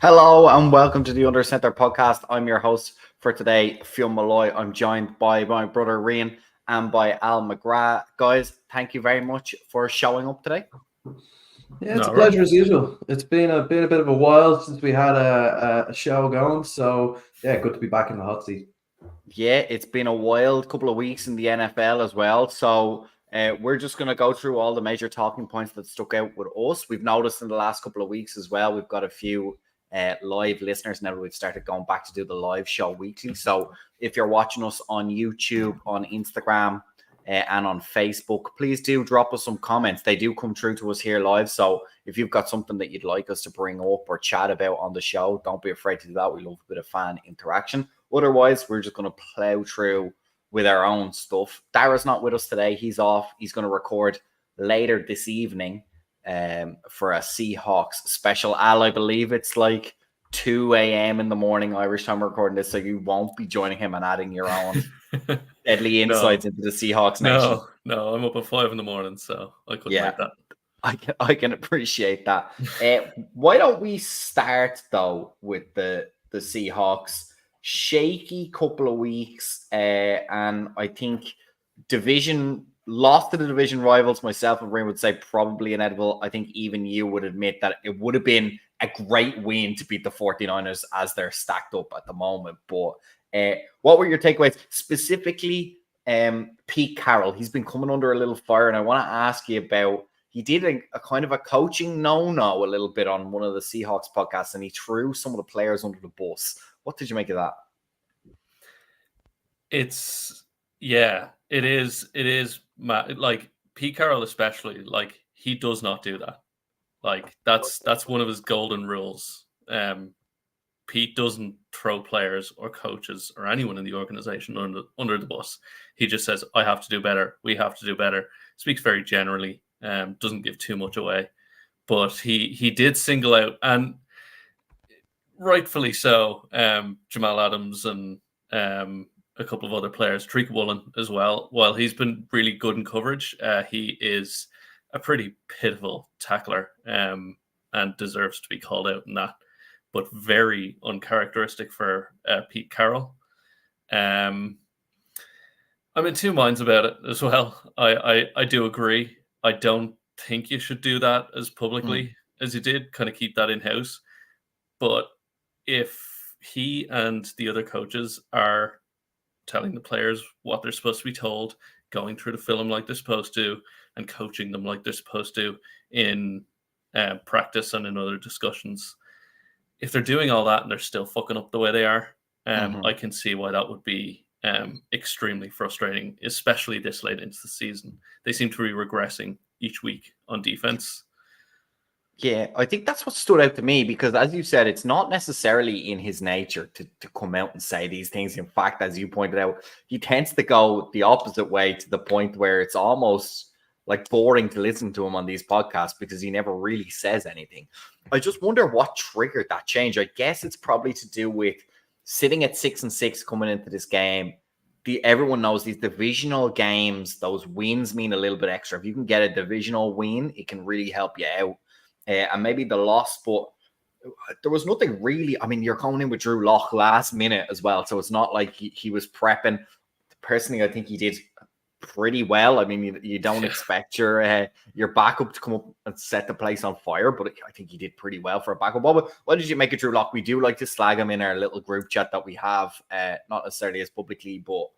Hello and welcome to the Under Center podcast. I'm your host for today, Phil Malloy. I'm joined by my brother Rian and by Al McGrath. Guys, thank you very much for showing up today. Yeah, it's a pleasure as usual. It's been a bit of a while since we had a show going, so yeah, good to be back in the hot seat. Yeah, it's been a wild couple of weeks in the NFL as well. So we're just going to go through all the major talking points that stuck out with us. We've noticed in the last couple of weeks as well, we've got a few live listeners now that we've started going back to do the live show weekly. So if you're watching us on YouTube, on Instagram, and on Facebook, please do drop us some comments. They do come through to us here live. So if you've got something that you'd like us to bring up or chat about on the show, don't be afraid to do that. We love a bit of fan interaction. Otherwise, we're just going to plow through with our own stuff. Dara's not with us today. He's off. He's going to record later this evening for a Seahawks special. Al, I believe it's like 2 a.m. in the morning Irish time recording this, so you won't be joining him and adding your own deadly insights into the Seahawks nation. No, I'm up at 5 a.m, so I couldn't make that. I can appreciate that. Why don't we start though with the Seahawks? Shaky couple of weeks, and I think lost to the division rivals. Myself and Ray would say probably inevitable. I think even you would admit that it would have been a great win to beat the 49ers as they're stacked up at the moment. But what were your takeaways? Specifically, Pete Carroll. He's been coming under a little fire, and I want to ask you about, he did a kind of a coaching no-no a little bit on one of the Seahawks podcasts, and he threw some of the players under the bus. What did you make of that? It is, like Pete Carroll especially, like he does not do that. Like that's one of his golden rules. Pete doesn't throw players or coaches or anyone in the organization under the bus. He just says, I have to do better. We have to do better. Speaks very generally, doesn't give too much away. But he did single out, and rightfully so, Jamal Adams and a couple of other players, Tariq Woolen as well. While he's been really good in coverage, he is a pretty pitiful tackler and deserves to be called out in that, but very uncharacteristic for Pete Carroll. I'm in two minds about it as well. I do agree. I don't think you should do that as publicly as you did, kind of keep that in-house. But if he and the other coaches are telling the players what they're supposed to be told, going through the film like they're supposed to, and coaching them like they're supposed to in practice and in other discussions, if they're doing all that and they're still fucking up the way they are, I can see why that would be extremely frustrating, especially this late into the season. They seem to be regressing each week on defense. Yeah, I think that's what stood out to me, because as you said, it's not necessarily in his nature to come out and say these things. In fact, as you pointed out, he tends to go the opposite way, to the point where it's almost like boring to listen to him on these podcasts because he never really says anything. I just wonder what triggered that change. I guess it's probably to do with sitting at 6-6 coming into this game. Everyone knows these divisional games, those wins mean a little bit extra. If you can get a divisional win, it can really help you out. And maybe the loss, but there was nothing really. I mean, you're coming in with Drew Lock last minute as well, so it's not like he was prepping. Personally, I think he did pretty well. I mean, you don't expect your backup to come up and set the place on fire, but I think he did pretty well for a backup. What did you make of Drew Lock? We do like to slag him in our little group chat that we have, not necessarily as publicly, but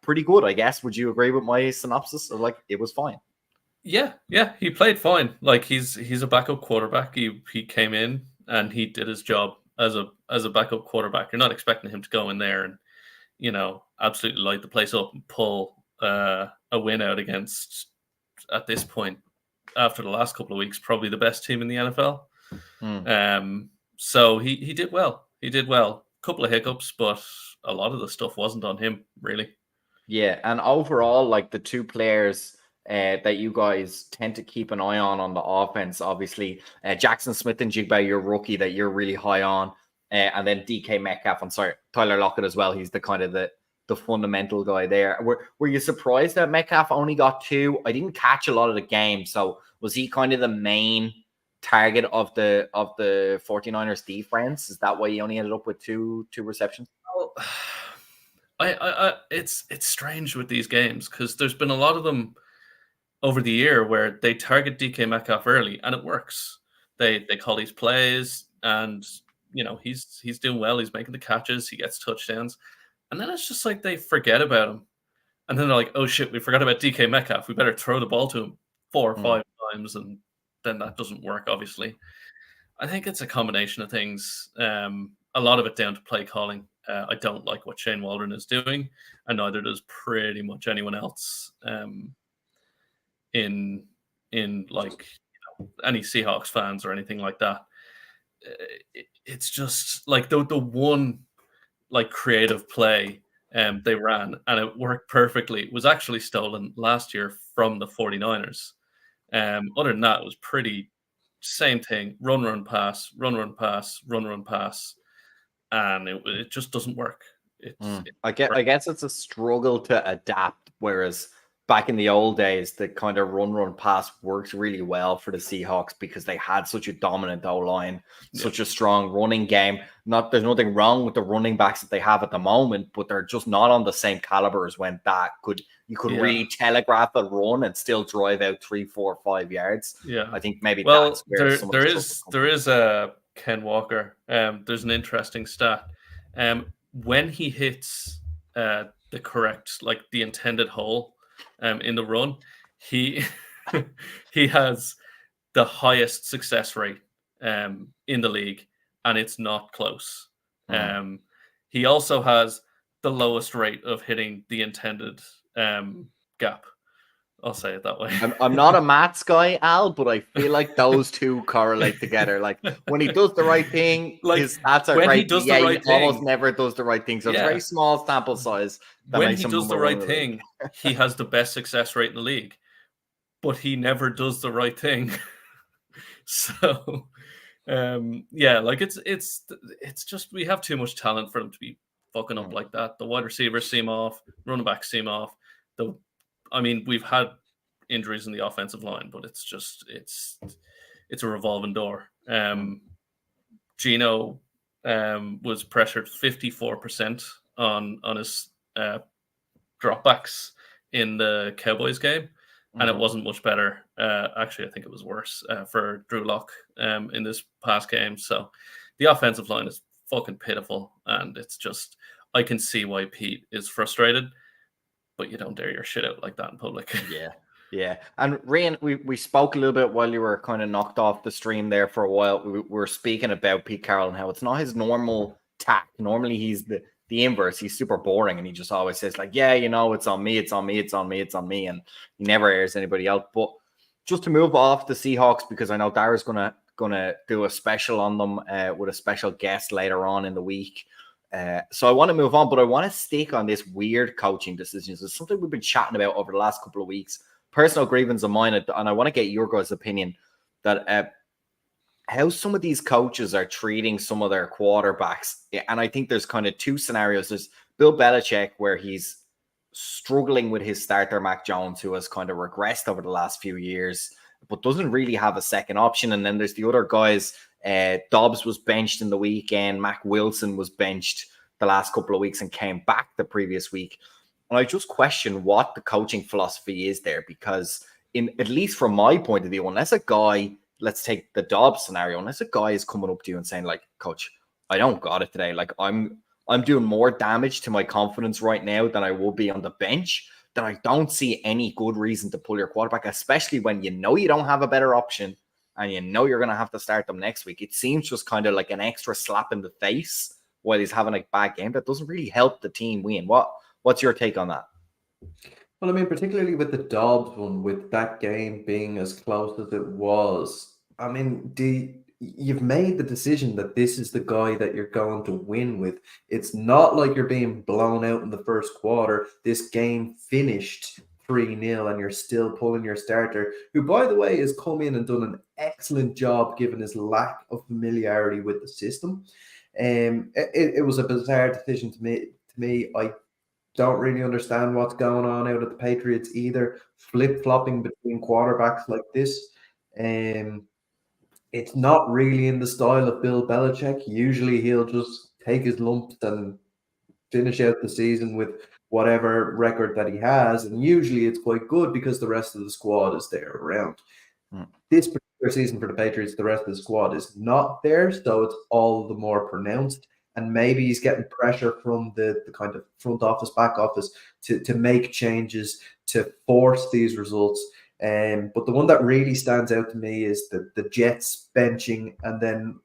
pretty good, I guess. Would you agree with my synopsis? Or like, it was fine? Yeah, he played fine. Like he's a backup quarterback. He came in and he did his job as a backup quarterback. You're not expecting him to go in there and, absolutely light the place up and pull a win out against, at this point, after the last couple of weeks, probably the best team in the NFL. So he did well. He did well. A couple of hiccups, but a lot of the stuff wasn't on him, really. Yeah, and overall, like the two players that you guys tend to keep an eye on the offense, obviously, Jackson Smith and Jigba, your rookie that you're really high on, and then DK Metcalf. I'm sorry, Tyler Lockett as well. He's the kind of the fundamental guy there. Were you surprised that Metcalf only got 2? I didn't catch a lot of the game, so was he kind of the main target of the 49ers defense? Is that why you only ended up with two receptions? Well, it's strange with these games because there's been a lot of them over the year where they target DK Metcalf early and it works. They call these plays and he's doing well. He's making the catches. He gets touchdowns, and then it's just like they forget about him, and then they're like, "Oh shit, we forgot about DK Metcalf. We better throw the ball to him 4 or 5 times," and then that doesn't work. Obviously, I think it's a combination of things. A lot of it down to play calling. I don't like what Shane Waldron is doing, and neither does pretty much anyone else. In like any Seahawks fans or anything like that. It's just like the one like creative play they ran and it worked perfectly. It was actually stolen last year from the 49ers. Other than that, it was pretty same thing. Run, pass, run, pass, run, pass. And it just doesn't work. I guess it's a struggle to adapt, whereas back in the old days, the kind of run pass worked really well for the Seahawks because they had such a dominant O-line, such a strong running game. There's nothing wrong with the running backs that they have at the moment, but they're just not on the same caliber as when you could really telegraph a run and still drive out 3, 4, 5 yards. Yeah, I think maybe that's where there is a Ken Walker. There's an interesting stat. When he hits the correct, like the intended hole in the run, he has the highest success rate in the league, and it's not close. He also has the lowest rate of hitting the intended gap. I'll say it that way. I'm not a maths guy, Al, but I feel like those two correlate together. Like when he does the right thing, like his stats are when great. He does the right he thing, almost never does the right thing. So it's a very small sample size. When he does the right thing, he has the best success rate in the league, but he never does the right thing. So, like it's just we have too much talent for them to be fucking up like that. The wide receivers seem off, running backs seem off. We've had injuries in the offensive line, but it's a revolving door. Gino was pressured 54% on his dropbacks in the Cowboys game, and it wasn't much better. Actually, I think it was worse for Drew Lock in this past game. So the offensive line is fucking pitiful, and it's just I can see why Pete is frustrated. But you don't dare your shit out like that in public. Yeah. And Rian, we spoke a little bit while you were kind of knocked off the stream there for a while. We were speaking about Pete Carroll and how it's not his normal tack. Normally he's the inverse. He's super boring and he just always says like, yeah, it's on me, it's on me, it's on me, it's on me. And he never airs anybody else. But just to move off the Seahawks, because I know Dara's gonna do a special on them with a special guest later on in the week. So I want to move on, but I want to stick on this weird coaching decisions. It's something we've been chatting about over the last couple of weeks. Personal grievance of mine, and I want to get your guys' opinion that how some of these coaches are treating some of their quarterbacks. And I think there's kind of two scenarios. There's Bill Belichick, where he's struggling with his starter, Mac Jones, who has kind of regressed over the last few years, but doesn't really have a second option. And then there's the other guys. Dobbs was benched in the weekend. Mac Wilson was benched the last couple of weeks and came back the previous week. And I just question what the coaching philosophy is there, because at least from my point of view, unless a guy, let's take the Dobbs scenario, unless a guy is coming up to you and saying like, coach, I don't got it today. Like I'm doing more damage to my confidence right now than I will be on the bench, then I don't see any good reason to pull your quarterback, especially when you don't have a better option and you're going to have to start them next week. It seems just kind of like an extra slap in the face while he's having a bad game. That doesn't really help the team win. What's your take on that? Well, I mean, particularly with the Dobbs one, with that game being as close as it was, I mean, you've made the decision that this is the guy that you're going to win with. It's not like you're being blown out in the first quarter. This game finished 3-0 and you're still pulling your starter, who, by the way, has come in and done an excellent job given his lack of familiarity with the system. It was a bizarre decision to me. I don't really understand what's going on out at the Patriots either, flip-flopping between quarterbacks like this. it's not really in the style of Bill Belichick. Usually he'll just take his lumps and finish out the season with whatever record that he has. And usually it's quite good because the rest of the squad is there around. Mm. This particular season for the Patriots, the rest of the squad is not there. So it's all the more pronounced. And maybe he's getting pressure from the kind of front office, back office to make changes, to force these results. But the one that really stands out to me is the Jets benching and then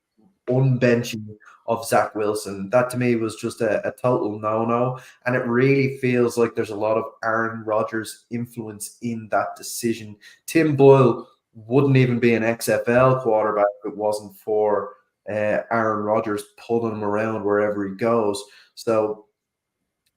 unbenching of Zach Wilson. That to me was just a total no-no. And it really feels like there's a lot of Aaron Rodgers influence in that decision. Tim Boyle wouldn't even be an XFL quarterback if it wasn't for Aaron Rodgers pulling him around wherever he goes. So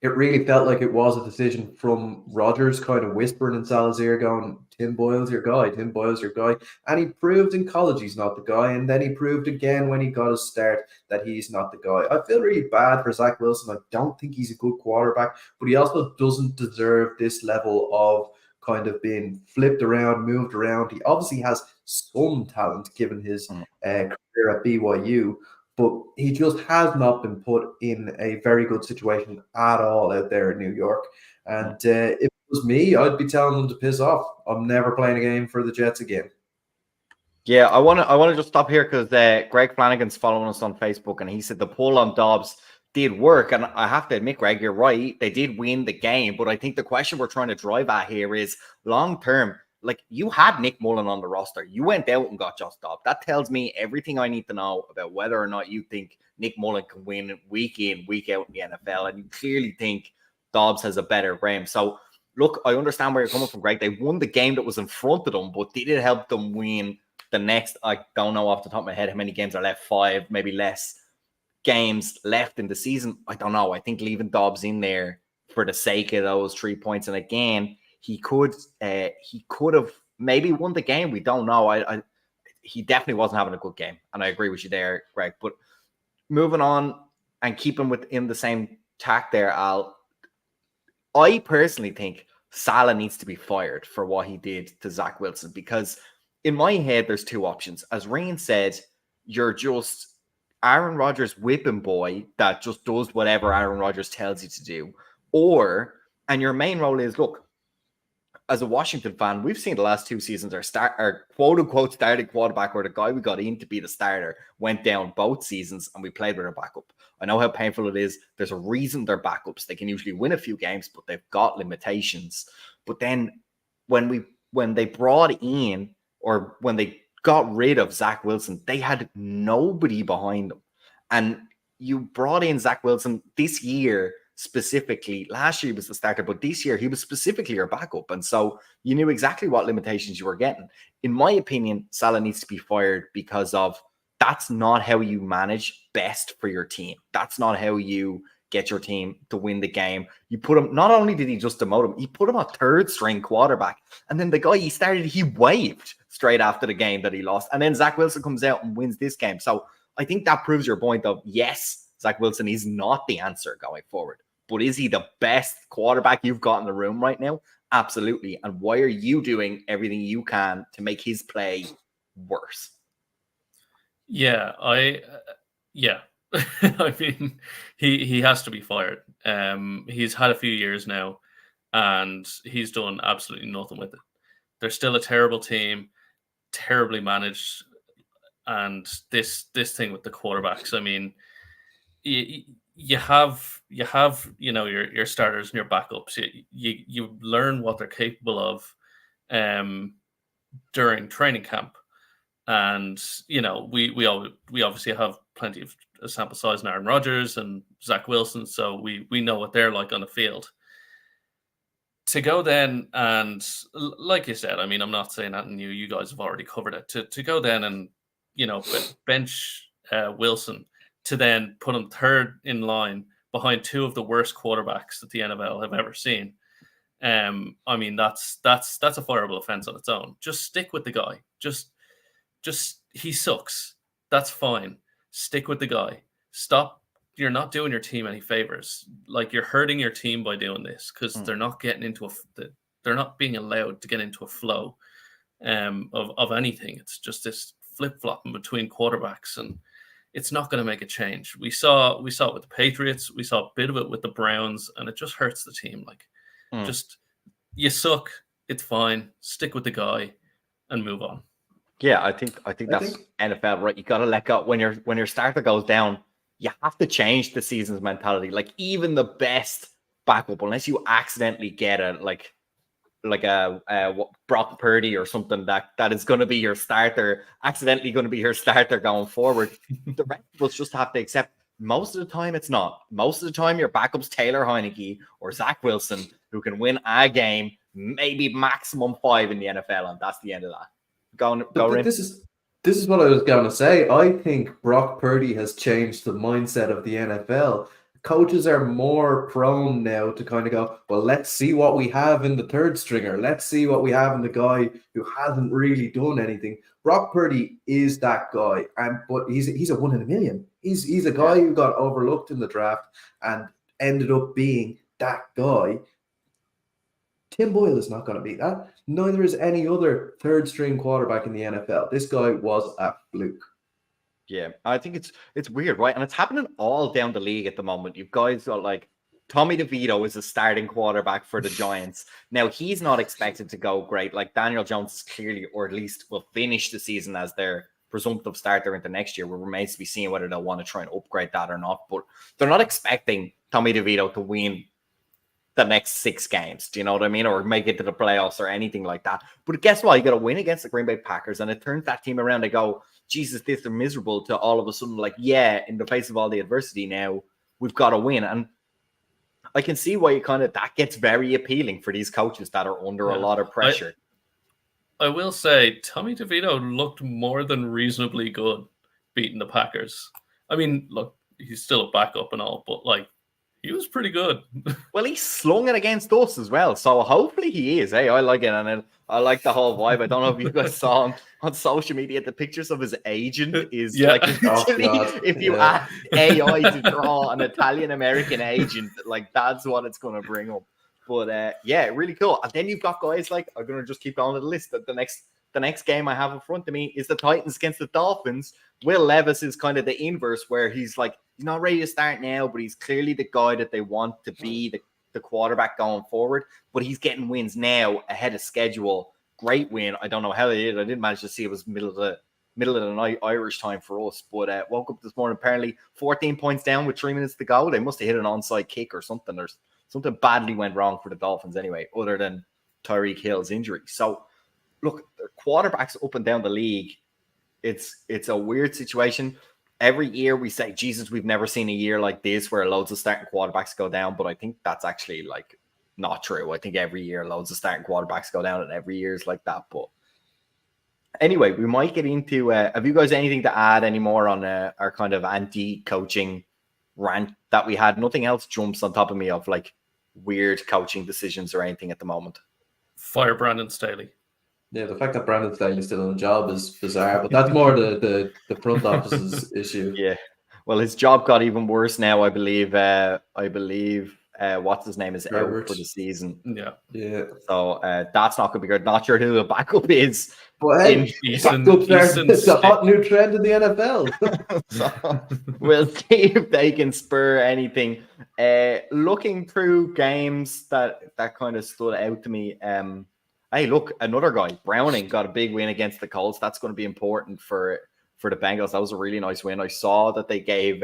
it really felt like it was a decision from Rodgers kind of whispering in Salah's ear going, Tim Boyle's your guy, Tim Boyle's your guy. And he proved in college he's not the guy. And then he proved again when he got his start that he's not the guy. I feel really bad for Zach Wilson. I don't think he's a good quarterback, but he also doesn't deserve this level of kind of being flipped around, moved around. He obviously has some talent given his career at BYU, but he just has not been put in a very good situation at all out there in New York. And if it was me, I'd be telling them to piss off. I'm never playing a game for the Jets again. Yeah, I want to just stop here because Greg Flanagan's following us on Facebook, and he said the pull on Dobbs did work. And I have to admit, Greg, you're right. They did win the game, but I think the question we're trying to drive at here is long term. Like, you had Nick Mullen on the roster. You went out and got Josh Dobbs. That tells me everything I need to know about whether or not you think Nick Mullen can win week in, week out in the NFL. And you clearly think Dobbs has a better frame. So, look, I understand where you're coming from, Greg. They won the game that was in front of them, but did it help them win the next? I don't know off the top of my head how many games are left. 5, maybe less games left in the season. I don't know. I think leaving Dobbs in there for the sake of those 3 points. And again, he could have maybe won the game. We don't know. He definitely wasn't having a good game, and I agree with you there, Greg. But moving on and keeping within the same tack there, Al, I personally think Salah needs to be fired for what he did to Zach Wilson, because in my head, there's 2 options. As Rain said, you're just Aaron Rodgers' whipping boy that just does whatever Aaron Rodgers tells you to do. And your main role is, look, as a Washington fan, we've seen the last 2 seasons our quote unquote starting quarterback, or the guy we got in to be the starter, went down both seasons, and we played with a backup. I know how painful it is. There's a reason they're backups. They can usually win a few games, but they've got limitations. But then when they brought in, or when they got rid of Zach Wilson, they had nobody behind them. And you brought in Zach Wilson this year specifically. Last year he was the starter, but this year he was specifically your backup. And so you knew exactly what limitations you were getting. In my opinion, Salah needs to be fired because of that's not how you manage best for your team. That's not how you get your team to win the game. You put him, not only did he just demote him, he put him a 3rd string quarterback. And then the guy he started, he waived straight after the game that he lost. And then Zach Wilson comes out and wins this game. So I think that proves your point of, yes, Zach Wilson is not the answer going forward. But is he the best quarterback you've got in the room right now? Absolutely. And why are you doing everything you can to make his play worse? Yeah, I mean, he has to be fired. He's had a few years now, and he's done absolutely nothing with it. They're still a terrible team, terribly managed, and this thing with the quarterbacks. I mean, you have your starters and your backups. You learn what they're capable of during training camp. And we obviously have plenty of sample size in Aaron Rodgers and Zach Wilson, so we know what they're like on the field. To go then and, like you said, I mean, I'm not saying that new. You guys have already covered it. To go then and bench Wilson, to then put him 3rd in line behind 2 of the worst quarterbacks that the NFL have ever seen. I mean, that's a fireable offense on its own. Just stick with the guy. Just he sucks. That's fine. Stick with the guy. Stop. You're not doing your team any favors. Like, you're hurting your team by doing this, because they're not getting into they're not being allowed to get into a flow of anything. It's just this flip-flopping between quarterbacks, and it's not going to make a change. We saw it with the Patriots. We saw a bit of it with the Browns, and it just hurts the team. Like, just you suck. It's fine. Stick with the guy and move on. Yeah, I think that's NFL, right? You got to let go when your starter goes down. You have to change the season's mentality. Like, even the best backup, unless you accidentally get a Brock Purdy or something that is going to be your starter, accidentally going to be your starter going forward. The rest of us just have to accept. Most of the time, it's not. Most of the time, your backup's Taylor Heineke or Zach Wilson, who can win a game, maybe maximum 5 in the NFL, and that's the end of that. This is what I was going to say. I think Brock Purdy has changed the mindset of the NFL. Coaches are more prone now to kind of go, well, let's see what we have in the third stringer. Let's see what we have in the guy who hasn't really done anything. Brock Purdy is that guy, but he's a 1 in a million. He's a guy who got overlooked in the draft and ended up being that guy. Tim Boyle is not going to be that. Neither is any other third string quarterback in the NFL. This guy was a fluke. Yeah, I think it's weird, right? And it's happening all down the league at the moment. You guys got like Tommy DeVito is a starting quarterback for the Giants. Now, he's not expected to go great. Like, Daniel Jones is clearly, or at least will finish the season as their presumptive starter into next year. It remains to be seen whether they'll want to try and upgrade that or not. But they're not expecting Tommy DeVito to win the next 6 games. Do you know what I mean? Or make it to the playoffs or anything like that. But guess what? You got to win against the Green Bay Packers, and it turns that team around. They go, Jesus, this is miserable, to all of a sudden, like, yeah, in the face of all the adversity now, we've got to win. And I can see why that gets very appealing for these coaches that are under a lot of pressure. I will say, Tommy DeVito looked more than reasonably good beating the Packers. I mean, look, he's still a backup and all, but like, he was pretty good. Well, he slung it against us as well, so hopefully he is. Hey, I like it, and I like the whole vibe. I don't know if you guys saw him on social media. The pictures of his agent is like, if you ask AI to draw an Italian American agent, like, that's what it's going to bring up. But yeah, really cool. And then you've got guys like, I'm going to just keep going to the list. The next game I have in front of me is the Titans against the Dolphins. Will Levis is kind of the inverse, where he's like, he's not ready to start now, but he's clearly the guy that they want to be the quarterback going forward. But he's getting wins now ahead of schedule. Great win. I don't know how they did. I didn't manage to see it was middle of the night Irish time for us. But woke up this morning, apparently 14 points down with 3 minutes to go. They must have hit an onside kick or something. There's something badly went wrong for the Dolphins anyway, other than Tyreek Hill's injury. So, look, the quarterbacks up and down the league, it's a weird situation. Every year we say, Jesus, we've never seen a year like this where loads of starting quarterbacks go down. But I think that's actually like not true. I think every year loads of starting quarterbacks go down, and every year is like that. But anyway, we might get into, have you guys anything to add anymore on our kind of anti-coaching rant that we had? Nothing else jumps on top of me of like weird coaching decisions or anything at the moment. Fire Brandon Staley. Yeah, the fact that Brandon Staley is still on the job is bizarre, but that's more the front office's issue. Yeah. Well, his job got even worse now, I believe. What's his name is Herbert. out for the season. Yeah. So that's not going to be good. Not sure who the backup is. But hey, it's a hot new trend in the NFL. So we'll see if they can spur anything. Looking through games that kind of stood out to me. Hey, look, another guy, Browning, got a big win against the Colts. That's going to be important for the Bengals. That was a really nice win. I saw that they gave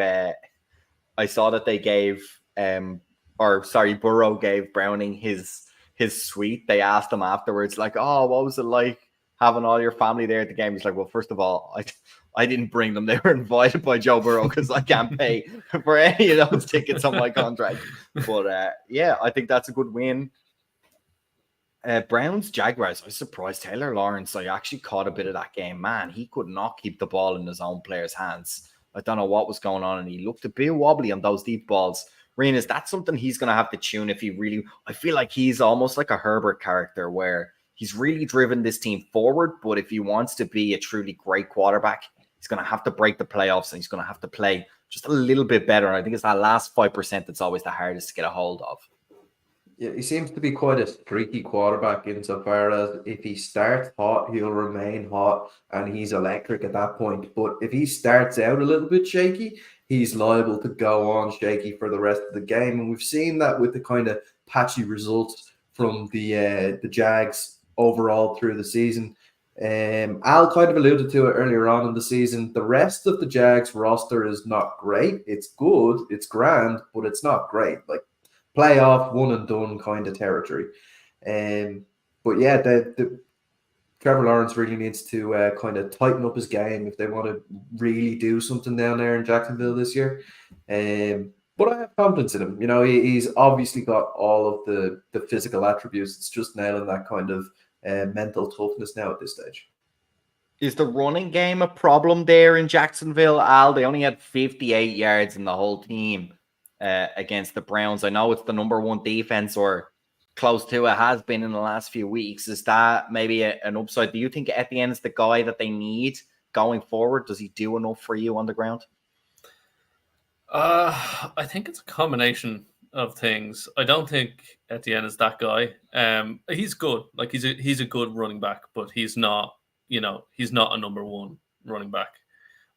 Burrow gave Browning his suite. They asked him afterwards, like, oh, what was it like having all your family there at the game? He's like, well, first of all, I didn't bring them. They were invited by Joe Burrow because I can't pay for any of those tickets on my contract. But yeah, I think that's a good win. Browns, Jaguars, I was surprised. Taylor Lawrence, I actually caught a bit of that game. Man, he could not keep the ball in his own players' hands. I don't know what was going on, and he looked a bit wobbly on those deep balls. Reen, is that something he's going to have to tune if he really... I feel like he's almost like a Herbert character where he's really driven this team forward, but if he wants to be a truly great quarterback, he's going to have to break the playoffs, and he's going to have to play just a little bit better. And I think it's that last 5% that's always the hardest to get a hold of. Yeah, he seems to be quite a streaky quarterback insofar as if he starts hot, he'll remain hot and he's electric at that point. But if he starts out a little bit shaky, he's liable to go on shaky for the rest of the game. And we've seen that with the kind of patchy results from the Jags overall through the season. Al kind of alluded to it earlier on in the season. The rest of the Jags roster is not great. It's good, it's grand, but it's not great. Like playoff one and done kind of territory. But yeah, the Trevor Lawrence really needs to kind of tighten up his game if they want to really do something down there in Jacksonville this year. But I have confidence in him. You know, he's obviously got all of the physical attributes. It's just nailing that kind of mental toughness now at this stage. Is the running game a problem there in Jacksonville, Al? They only had 58 yards in the whole team against the Browns. I know it's the number one defense, or close to it has been in the last few weeks. Is that maybe an upside? Do you think Etienne is the guy that they need going forward? Does he do enough for you on the ground? I think it's a combination of things. I don't think Etienne is that guy. He's good. Like he's a good running back, but he's not, he's not a number one running back.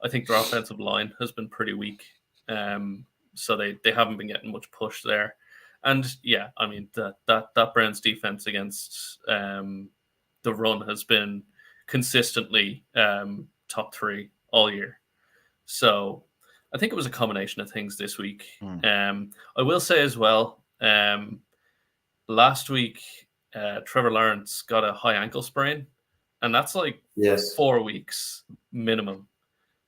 I think their offensive line has been pretty weak. So they haven't been getting much push there. And yeah, I mean that Browns defense against the run has been consistently top 3 all year. So I think it was a combination of things this week. I will say as well, last week Trevor Lawrence got a high ankle sprain, and that's like 4 weeks minimum.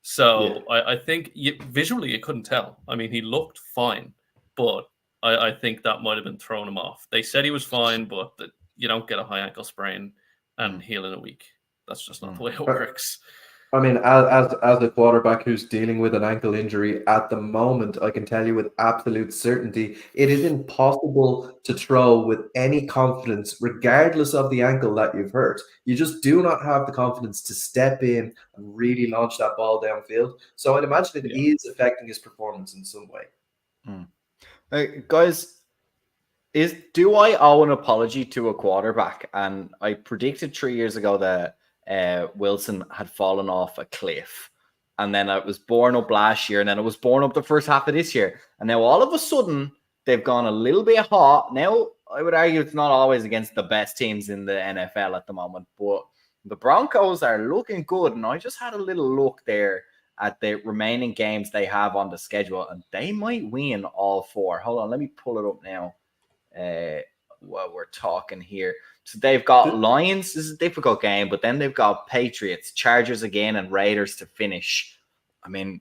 So I think visually you couldn't tell. I mean, he looked fine, but I think that might have been throwing him off. They said he was fine, but you don't get a high ankle sprain and heal in a week. That's just not the way it works. I mean, as a quarterback who's dealing with an ankle injury at the moment, I can tell you with absolute certainty, it is impossible to throw with any confidence, regardless of the ankle that you've hurt. You just do not have the confidence to step in and really launch that ball downfield. So I'd imagine it is affecting his performance in some way. Guys, do I owe an apology to a quarterback? And I predicted 3 years ago that Wilson had fallen off a cliff, and then it was born up last year, and then it was born up the first half of this year, and now all of a sudden they've gone a little bit hot. Now I would argue it's not always against the best teams in the NFL at the moment, but the Broncos are looking good, and I just had a little look there at the remaining games they have on the schedule, and they might win all 4. Hold on, let me pull it up now while we're talking here. So they've got Lions. This is a difficult game, but then they've got Patriots, Chargers again, and Raiders to finish. I mean,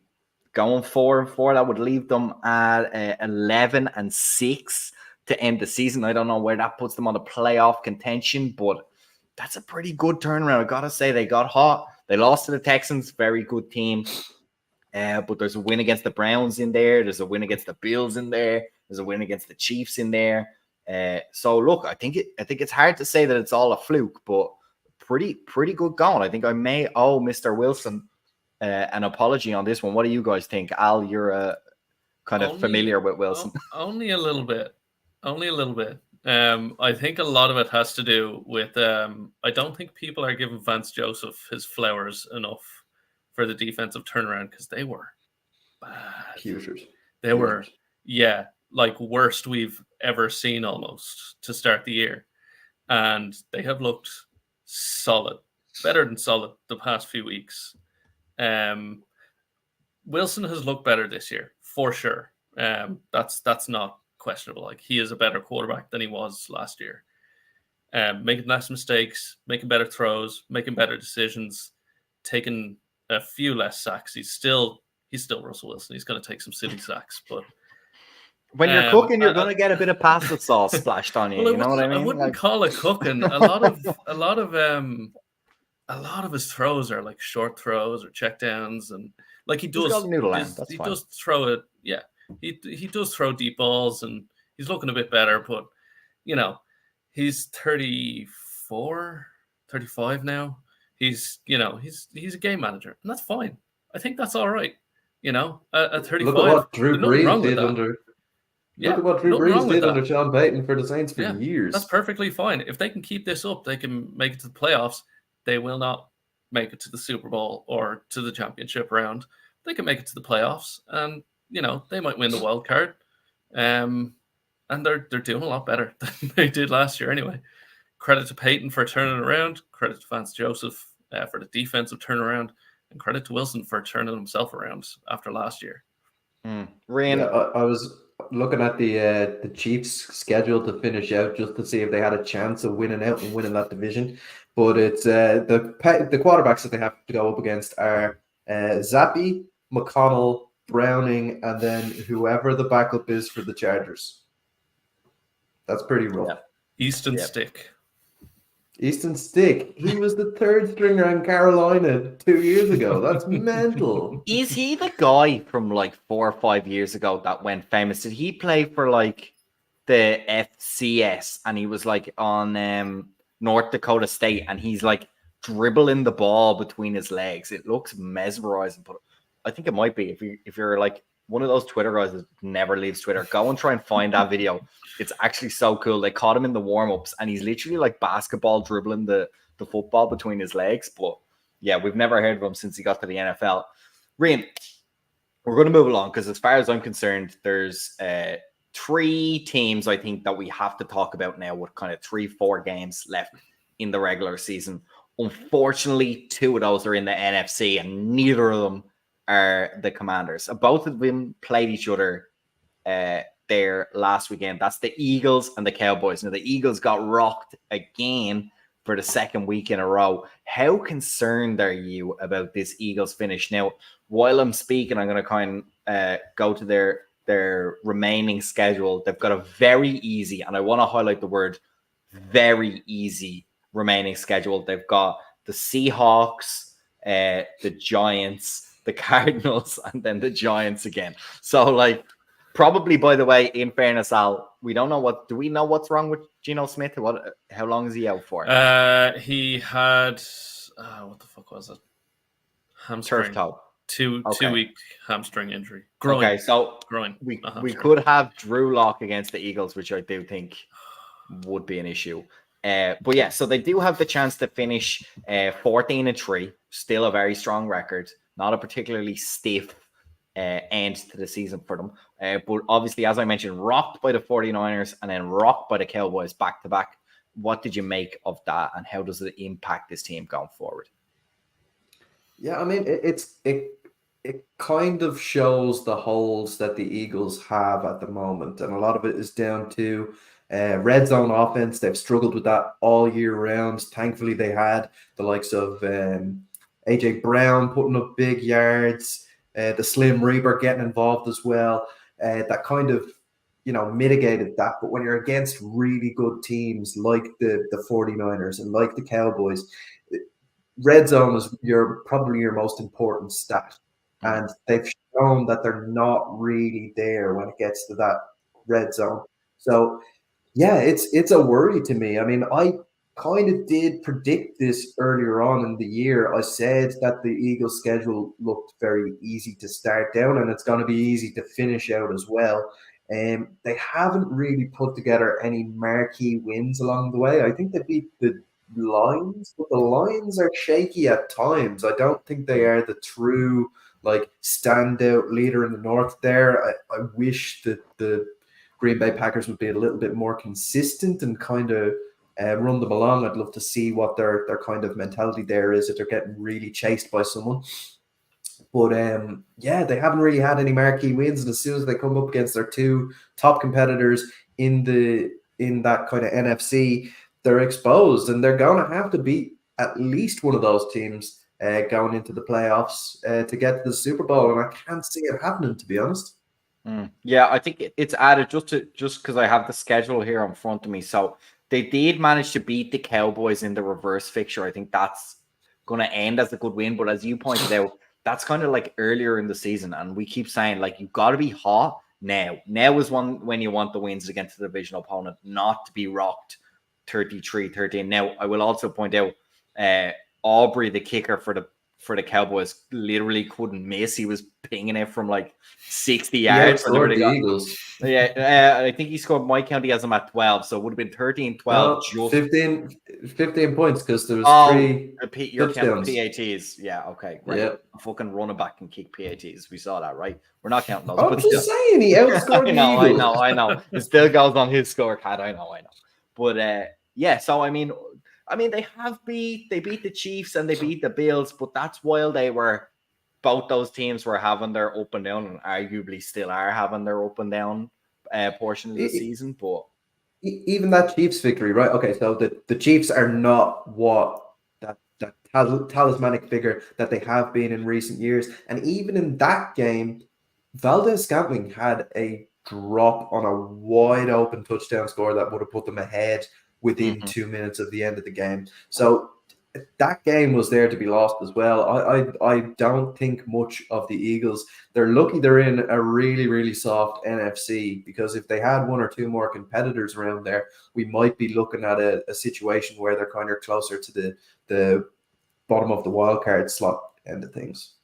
going 4-4, that would leave them at 11-6 to end the season. I don't know where that puts them on the playoff contention, but that's a pretty good turnaround. I gotta say, they got hot. They lost to the Texans, very good team. But there's a win against the Browns in there. There's a win against the Bills in there. There's a win against the Chiefs in there. So look, I think it's hard to say that it's all a fluke, but pretty good going. I think I may owe Mr. Wilson an apology on this one. What do you guys think? Al, you're kind of familiar with Wilson. Only a little bit. I think a lot of it has to do with I don't think people are giving Vance Joseph his flowers enough for the defensive turnaround, because they were bad. They were, like worst we've ever seen almost to start the year. And they have looked solid, better than solid the past few weeks. Wilson has looked better this year, for sure. That's not questionable. Like, he is a better quarterback than he was last year. Making less mistakes, making better throws, making better decisions, taking a few less sacks. He's still Russell Wilson. He's going to take some silly sacks, but when you're cooking, you're going to get a bit of pasta sauce splashed on you. Well, you know what I mean? I wouldn't call it cooking. A lot of his throws are like short throws or checkdowns, and like he does throw it. Yeah, he does throw deep balls, and he's looking a bit better. But he's 34, 35 now. He's a game manager, and that's fine. I think that's all right. At 35, look at what Drew there's nothing wrong Brees with did that. under. Yeah, Look at what Drew nothing Brees wrong with did that. under Sean Payton for the Saints for Yeah, years. that's perfectly fine. If they can keep this up, they can make it to the playoffs. They will not make it to the Super Bowl or to the championship round. They can make it to the playoffs, and they might win the wild card. And they're doing a lot better than they did last year anyway. Credit to Peyton for turning around. Credit to Vance Joseph for the defensive turnaround, and credit to Wilson for turning himself around after last year. Ryan, Yeah, I was looking at the Chiefs' schedule to finish out just to see if they had a chance of winning out and winning that division. But it's the quarterbacks that they have to go up against are Zappi, McConnell, Browning, and then whoever the backup is for the Chargers. That's pretty rough. Easton Stick. Easton Stick. He was the third stringer in Carolina 2 years ago. That's mental. is he the guy from like 4 or 5 years ago that went famous? Did he play for like the FCS and he was like on North Dakota State and he's like dribbling the ball between his legs? It looks mesmerizing, but I think it might be if you're like one of those Twitter guys that never leaves Twitter, go and try and find that video. It's actually so cool. They caught him in the warm-ups and he's literally like basketball dribbling the football between his legs. But yeah, we've never heard of him since he got to the NFL. Rian, we're going to move along because as far as I'm concerned, there's 3 teams I think that we have to talk about now with kind of 3-4 games left in the regular season. Unfortunately, 2 of those are in the NFC and neither of them are the Commanders. Both of them played each other there last weekend. That's the Eagles and the Cowboys. Now, the Eagles got rocked again for the second week in a row. How concerned are you about this Eagles finish? Now, while I'm speaking, I'm going to kind of go to their remaining schedule. They've got a very easy, and I want to highlight the word very easy remaining schedule. They've got the Seahawks, the Giants, the Cardinals, and then the Giants again. So, like, probably, by the way, in fairness, Al, we don't know do we know what's wrong with Geno Smith? How long is he out for? He had, what the fuck was it? Hamstring. Turf toe. 2-week hamstring injury. Groin. Okay, so groin. We could have Drew Lock against the Eagles, which I do think would be an issue. But yeah, so they do have the chance to finish 14-3, still a very strong record, not a particularly stiff end to the season for them. But obviously, as I mentioned, rocked by the 49ers and then rocked by the Cowboys back to back. What did you make of that and how does it impact this team going forward? Yeah, I mean, it kind of shows the holes that the Eagles have at the moment. And a lot of it is down to red zone offense. They've struggled with that all year round. Thankfully, they had the likes of A.J. Brown putting up big yards, the Slim Reaper getting involved as well. That kind of, mitigated that. But when you're against really good teams like the 49ers and like the Cowboys, red zone is probably your most important stat. And they've shown that they're not really there when it gets to that red zone. So, yeah, it's a worry to me. I mean, I kind of did predict this earlier on in the year. I said that the Eagles' schedule looked very easy to start down, and it's going to be easy to finish out as well. They haven't really put together any marquee wins along the way. I think they beat the Lions, but the Lions are shaky at times. I don't think they are the true standout leader in the North there. I wish that the Green Bay Packers would be a little bit more consistent and kind of run them along. I'd love to see what their kind of mentality there is if they're getting really chased by someone. But yeah, they haven't really had any marquee wins, and as soon as they come up against their 2 top competitors in that kind of NFC, they're exposed, and they're going to have to beat at least one of those teams going into the playoffs to get to the Super Bowl, and I can't see it happening, to be honest. Yeah, I think it's added just because I have the schedule here in front of me. So they did manage to beat the Cowboys in the reverse fixture. I think that's going to end as a good win. But as you pointed out, that's kind of like earlier in the season, and we keep saying you've got to be hot now. Now is when you want the wins against the divisional opponent, not to be rocked 33-13. Now, I will also point out Aubrey, the kicker for the for the Cowboys literally couldn't miss. He was pinging it from like 60 He yards. outscored the Eagles. Yeah, I think he scored. My county has him at 12, so it would have been 13-12. No, Just 15 points because there was 3 your counting touchdowns. PATs. Yeah, okay, great. Yeah. A fucking running back can kick PATs. We saw that, right? We're not counting those. I'm but just still. saying he outscored the Eagles. I know. It still goes on his scorecard. I know. But yeah, so I mean, they beat the Chiefs and they beat the Bills, but that's while both those teams were having their up and down, and arguably still are having their up and down portion of the season. But even that Chiefs victory, right? Okay, so the Chiefs are not what that talismanic figure that they have been in recent years, and even in that game, Valdez-Scantling had a drop on a wide open touchdown score that would have put them ahead within 2 minutes of the end of the game. So that game was there to be lost as well. I don't think much of the Eagles. They're lucky they're in a really, really soft NFC, because if they had 1 or 2 more competitors around there, we might be looking at a situation where they're kind of closer to the bottom of the wild card slot end of things.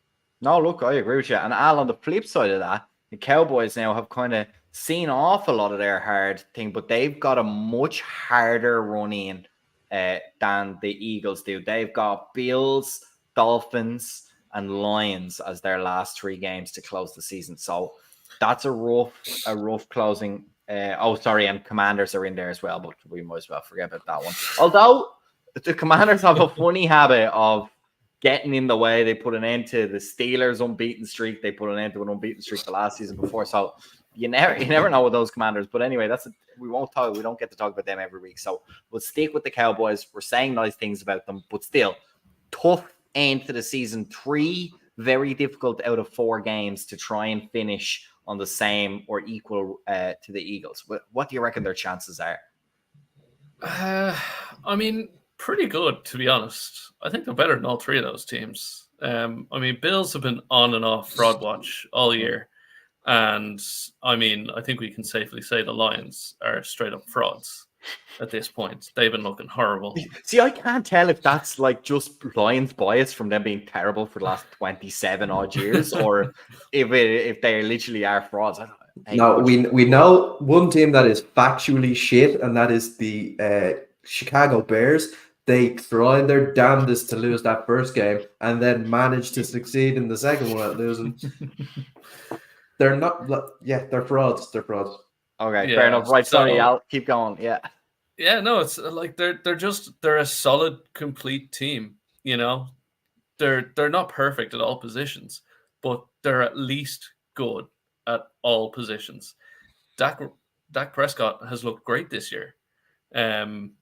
No, look, I agree with you. And Al, on the flip side of that, the Cowboys now have kind of seen off a lot of their hard thing, but they've got a much harder run in than the Eagles do. They've got Bills, Dolphins, and Lions as their last 3 games to close the season. So that's a rough closing. And Commanders are in there as well, but we might as well forget about that one. Although the Commanders have a funny habit of getting in the way. They put an end to the Steelers' unbeaten streak. They put an end to an unbeaten streak the last season before. So you never know with those Commanders. But anyway, we don't get to talk about them every week. So we'll stick with the Cowboys. We're saying nice things about them, but still tough end to the season. 3 very difficult out of 4 games to try and finish on the same or equal to the Eagles. What do you reckon their chances are? I mean, pretty good, to be honest. I think they're better than all 3 of those teams. Bills have been on and off fraud watch all year. And I mean, I think we can safely say the Lions are straight up frauds at this point. They've been looking horrible. See, I can't tell if that's like just Lions bias from them being terrible for the last 27 odd years, or if they literally are frauds. No, we know one team that is factually shit, and that is the Chicago Bears. They tried their damnedest to lose that first game and then managed to succeed in the second one at losing. They're not, they're frauds. They're frauds. Okay, fair enough. Right, sorry, I'll keep going. Yeah, no, it's like they're a solid, complete team. You know, they're not perfect at all positions, but they're at least good at all positions. Dak Prescott has looked great this year, and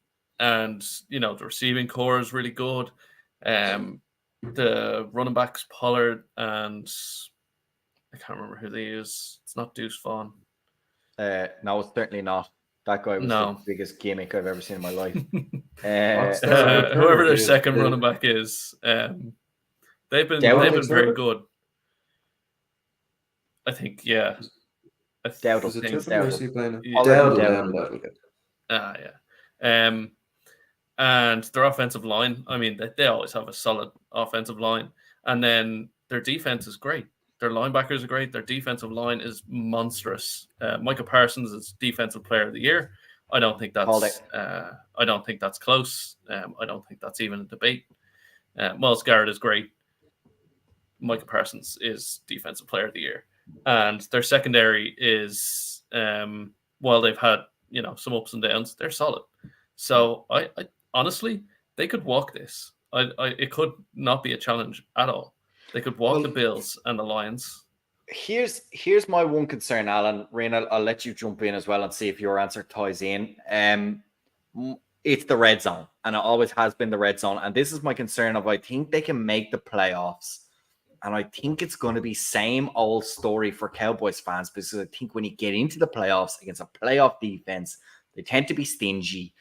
you know the receiving core is really good. The running backs Pollard and I can't remember who they use. It's not Deuce Vaughn. No, it's certainly not. That guy was the biggest gimmick I've ever seen in my life. Whoever their second running back is, they've been very good. I think, yeah. And their offensive line, I mean, they always have a solid offensive line. And then their defense is great. Their linebackers are great. Their defensive line is monstrous. Micah Parsons is Defensive Player of the Year. I don't think that's close. I don't think that's even a debate. Myles Garrett is great. Micah Parsons is Defensive Player of the Year. And their secondary is, while they've had some ups and downs, they're solid. So I honestly, they could walk this. It could not be a challenge at all. They could walk the Bills and the Lions. Here's my one concern, Alan. Rain, I'll let you jump in as well and see if your answer ties in. It's the red zone, and it always has been the red zone. And this is my concern of I think they can make the playoffs. And I think it's going to be same old story for Cowboys fans, because I think when you get into the playoffs against a playoff defense, they tend to be stingy.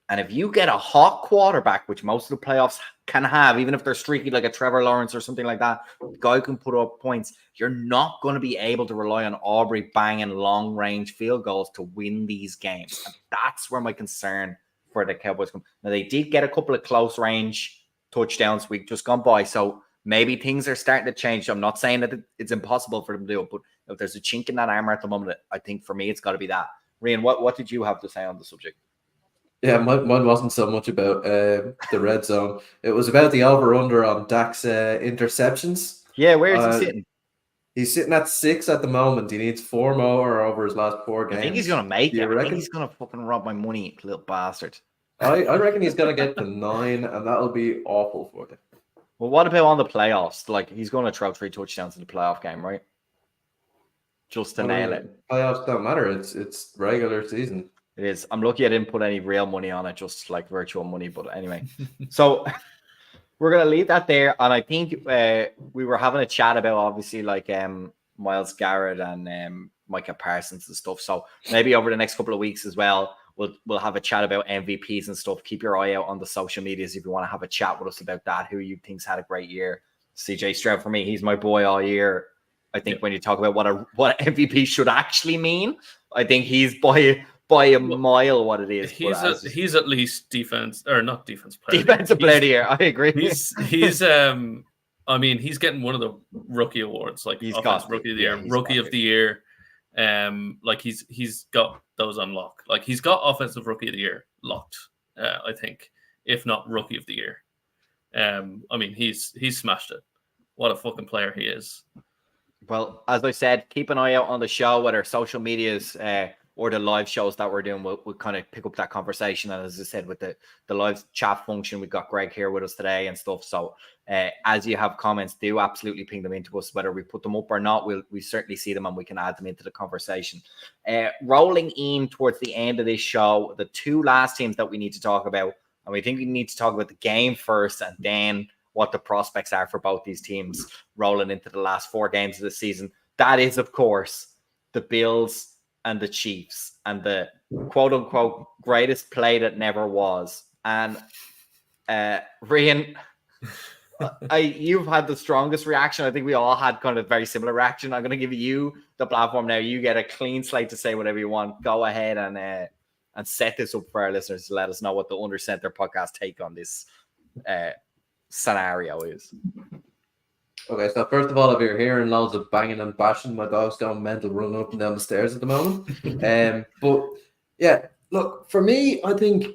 And if you get a hot quarterback, which most of the playoffs can have, even if they're streaky like a Trevor Lawrence or something like that, the guy can put up points. You're not going to be able to rely on Aubrey banging long-range field goals to win these games. And that's where my concern for the Cowboys comes. Now, they did get a couple of close-range touchdowns week just gone by, so maybe things are starting to change. I'm not saying that it's impossible for them to do it, but if there's a chink in that armor at the moment, I think for me it's got to be that. Rian, what did you have to say on the subject? Yeah, mine wasn't so much about the red zone. It was about the over/under on Dak's interceptions. Yeah, where is he sitting? He's sitting at 6 at the moment. He needs 4 more over his last 4 games. I think he's going to make Do it. you I reckon? think he's going to fucking rob my money, little bastard. I reckon he's going to get to 9, and that'll be awful for him. Well, what about on the playoffs? Like, he's going to throw 3 touchdowns in the playoff game, right? Just to nail it. Playoffs don't matter. It's regular season. It is. I'm lucky I didn't put any real money on it, just like virtual money. But anyway, so we're going to leave that there. And I think we were having a chat about, obviously, like Myles Garrett and Micah Parsons and stuff. So maybe over the next couple of weeks as well, we'll have a chat about MVPs and stuff. Keep your eye out on the social medias if you want to have a chat with us about that. Who you think's had a great year? CJ Stroud for me, he's my boy all year. I think when you talk about what MVP should actually mean, I think he's by a mile what it is. He's at least defense or not defense player. Defensive player of the year. I agree. He's I mean, he's getting one of the rookie awards, like he's got rookie of the year, rookie of the year. Like he's got those on lock. Like he's got offensive rookie of the year locked. I think, if not rookie of the year. I mean, he's smashed it. What a fucking player he is. Well, as I said, keep an eye out on the show, whether social medias or the live shows that we're doing. We'll kind of pick up that conversation. And as I said, with the live chat function, we've got Greg here with us today and stuff. So as you have comments, do absolutely ping them into us, whether we put them up or not. We certainly see them and we can add them into the conversation. Rolling in towards the end of this show, the 2 last teams that we need to talk about, and we think we need to talk about the game first and then what the prospects are for both these teams rolling into the last 4 games of the season. That is, of course, the Bills and the Chiefs and the quote-unquote greatest play that never was. And Rian, you've had the strongest reaction. I think we all had kind of very similar reaction. I'm going to give you the platform now. You get a clean slate to say whatever you want. Go ahead and set this up for our listeners to let us know what the Under Center podcast take on this scenario is. Okay, so first of all, if you're hearing loads of banging and bashing, my dog's going mental running up and down the stairs at the moment. But yeah, look, for me, I think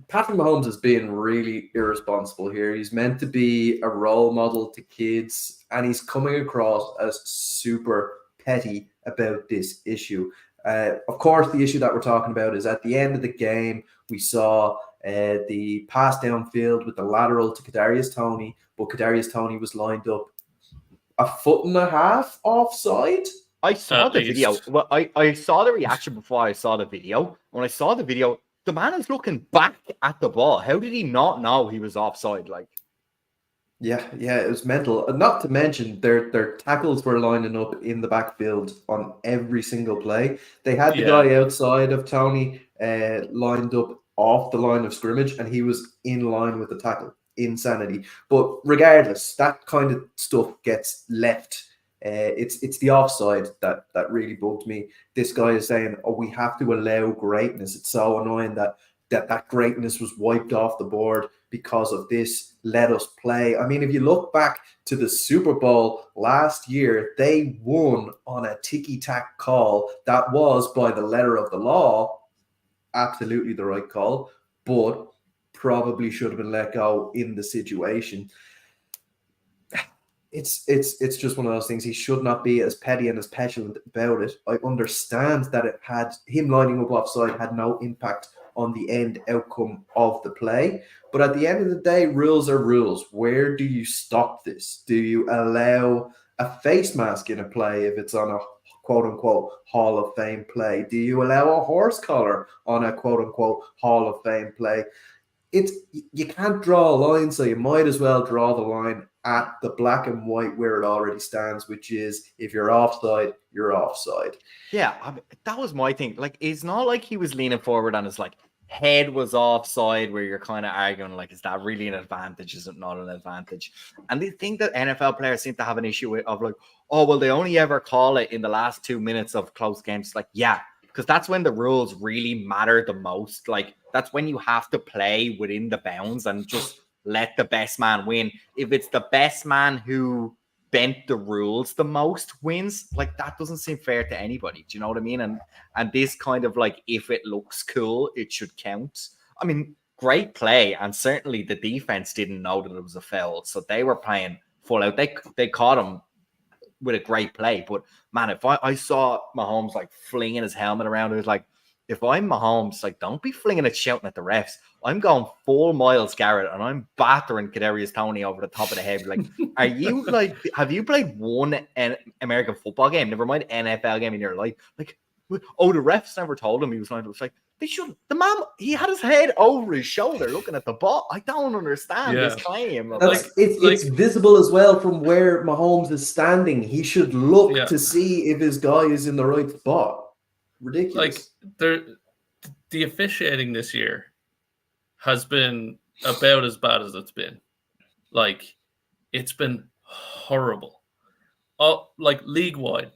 Patrick Mahomes is being really irresponsible here. He's meant to be a role model to kids, and he's coming across as super petty about this issue. Of course, the issue that we're talking about is at the end of the game, we saw the pass downfield with the lateral to Kadarius Toney, but Kadarius Toney was lined up 1.5 feet offside. I saw the video. Well, I saw the reaction before I saw the video. When I saw the video, the man is looking back at the ball. How did he not know he was offside? Like, yeah, it was mental. Not to mention their tackles were lining up in the backfield on every single play. They had the guy outside of Toney lined up off the line of scrimmage, and he was in line with the tackle. Insanity. But regardless, that kind of stuff gets left. It's the offside that really bugged me. This guy is saying, "Oh, we have to allow greatness." It's so annoying that greatness was wiped off the board because of this. Let us play. I mean, if you look back to the Super Bowl last year, they won on a ticky-tack call that was, by the letter of the law, absolutely the right call, but probably should have been let go in the situation. It's just one of those things. He should not be as petty and as petulant about it. I understand that it had him lining up offside had no impact on the end outcome of the play, but at the end of the day, rules are rules. Where do you stop this? Do you allow a face mask in a play if it's on a quote-unquote Hall of Fame play? Do you allow a horse collar on a quote-unquote Hall of Fame play? You can't draw a line, so you might as well draw the line at the black and white where it already stands, which is if you're offside, you're offside. Yeah, I mean, that was my thing. Like, it's not like he was leaning forward and his like head was offside where you're kind of arguing like, is that really an advantage? Is it not an advantage? And the thing that NFL players seem to have an issue with of like, oh, well, they only ever call it in the last 2 minutes of close games. Like, yeah, because that's when the rules really matter the most. Like, that's when you have to play within the bounds, and just let the best man win. If it's the best man who bent the rules the most wins, like that doesn't seem fair to anybody. Do you know what I mean? And this kind of like, if it looks cool, it should count. I mean, great play, and certainly the defense didn't know that it was a foul, so they were playing full out. They caught him with a great play, but man, if I saw Mahomes like flinging his helmet around, it was like, if I'm Mahomes, like, don't be flinging it, shouting at the refs. I'm going full Miles Garrett and I'm battering Kadarius Toney over the top of the head. Like, are you like, have you played one American football game, never mind NFL game in your life? Like, oh, the refs never told him he was lying. It was like, they shouldn't. The man, he had his head over his shoulder looking at the ball. I don't understand this claim. It's visible as well from where Mahomes is standing. He should look to see if his guy is in the right spot. Ridiculous. Like, the officiating this year has been about as bad as it's been. Like, it's been horrible. Like, league-wide,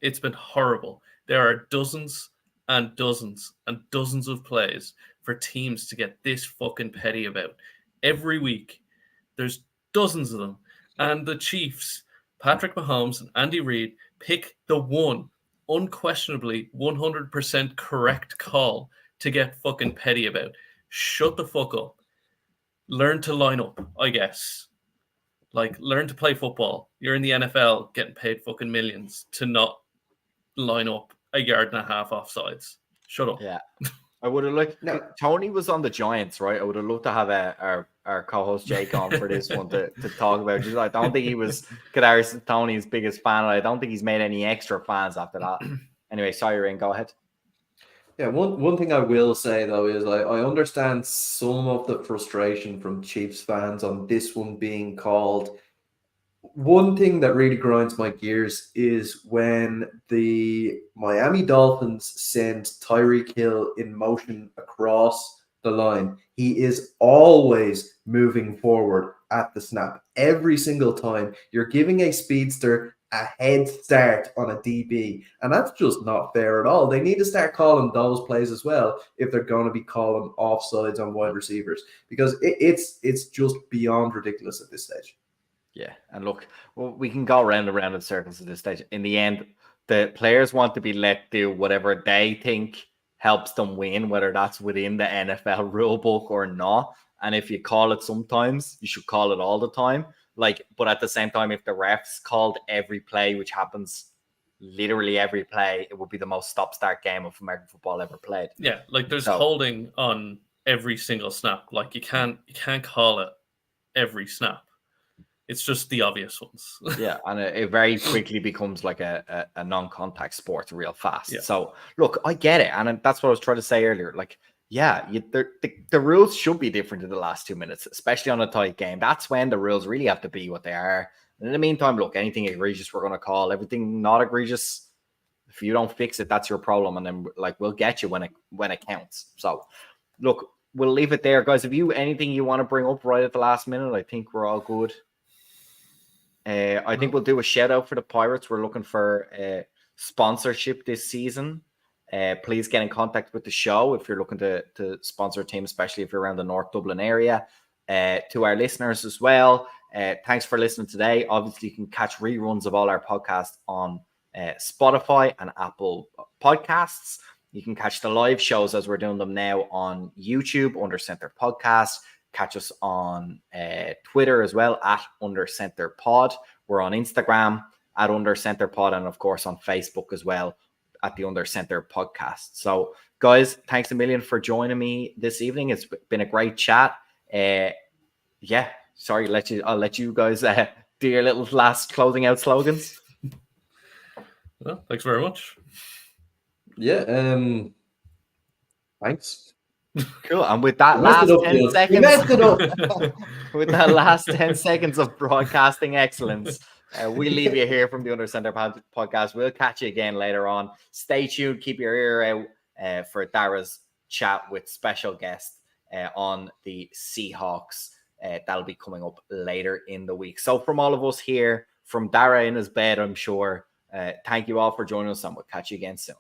it's been horrible. There are dozens and dozens and dozens of plays for teams to get this fucking petty about. Every week, there's dozens of them. And the Chiefs, Patrick Mahomes and Andy Reid, pick the one unquestionably 100% correct call to get fucking petty about. Shut the fuck up. Learn to line up, I guess. Like, learn to play football. You're in the NFL getting paid fucking millions to not line up a yard and a half offsides. Shut up. Yeah. I would have liked. No, Tony was on the Giants, right? I would have loved to have our co-host Jake on for this one to talk about. Just, I don't think he was Kadarius Toney's biggest fan. I don't think he's made any extra fans after that. Anyway, sorry, Rain, go ahead. Yeah, one thing I will say though is I understand some of the frustration from Chiefs fans on this one being called. One thing that really grinds my gears is when the Miami Dolphins send Tyreek Hill in motion across the line. He is always moving forward at the snap. Every single time you're giving a speedster a head start on a DB, and that's just not fair at all. They need to start calling those plays as well if they're going to be calling offsides on wide receivers, because it's just beyond ridiculous at this stage. Yeah, and look, well, we can go round and round in circles at this stage. In the end, the players want to be let do whatever they think helps them win, whether that's within the NFL rule book or not. And if you call it sometimes, you should call it all the time. Like, but at the same time, if the refs called every play, which happens literally every play, it would be the most stop-start game of American football ever played. Yeah, like there's holding on every single snap. Like you can't call it every snap. It's just the obvious ones. Yeah, and it very quickly becomes like a non-contact sport real fast. Yeah. So, look, I get it. And that's what I was trying to say earlier. Like, yeah, the rules should be different in the last 2 minutes, especially on a tight game. That's when the rules really have to be what they are. And in the meantime, look, anything egregious we're going to call. Everything not egregious, if you don't fix it, that's your problem. And then, like, we'll get you when it counts. So, look, we'll leave it there. Guys, if you anything you want to bring up right at the last minute, I think we're all good. I think we'll do a shout out for the Pirates. We're looking for sponsorship this season. Please get in contact with the show if you're looking to sponsor a team, especially if you're around the North Dublin area. To our listeners as well, thanks for listening today. Obviously, you can catch reruns of all our podcasts on Spotify and Apple Podcasts. You can catch the live shows as we're doing them now on YouTube under Center Podcast. Catch us on Twitter as well at Under Center Pod. We're on Instagram at Under Center Pod, and of course on Facebook as well at the Under Center Podcast. So, guys, thanks a million for joining me this evening. It's been a great chat. Yeah, sorry, I'll let you guys do your little last closing out slogans. Well, thanks very much. Yeah, thanks. Cool. And with that last 10 seconds, with that last 10 seconds of broadcasting excellence, we leave you here from the Under Center Podcast. We'll catch you again later on. Stay tuned. Keep your ear out for Dara's chat with special guest on the Seahawks. That'll be coming up later in the week. So from all of us here, from Dara in his bed, I'm sure, thank you all for joining us, and we'll catch you again soon.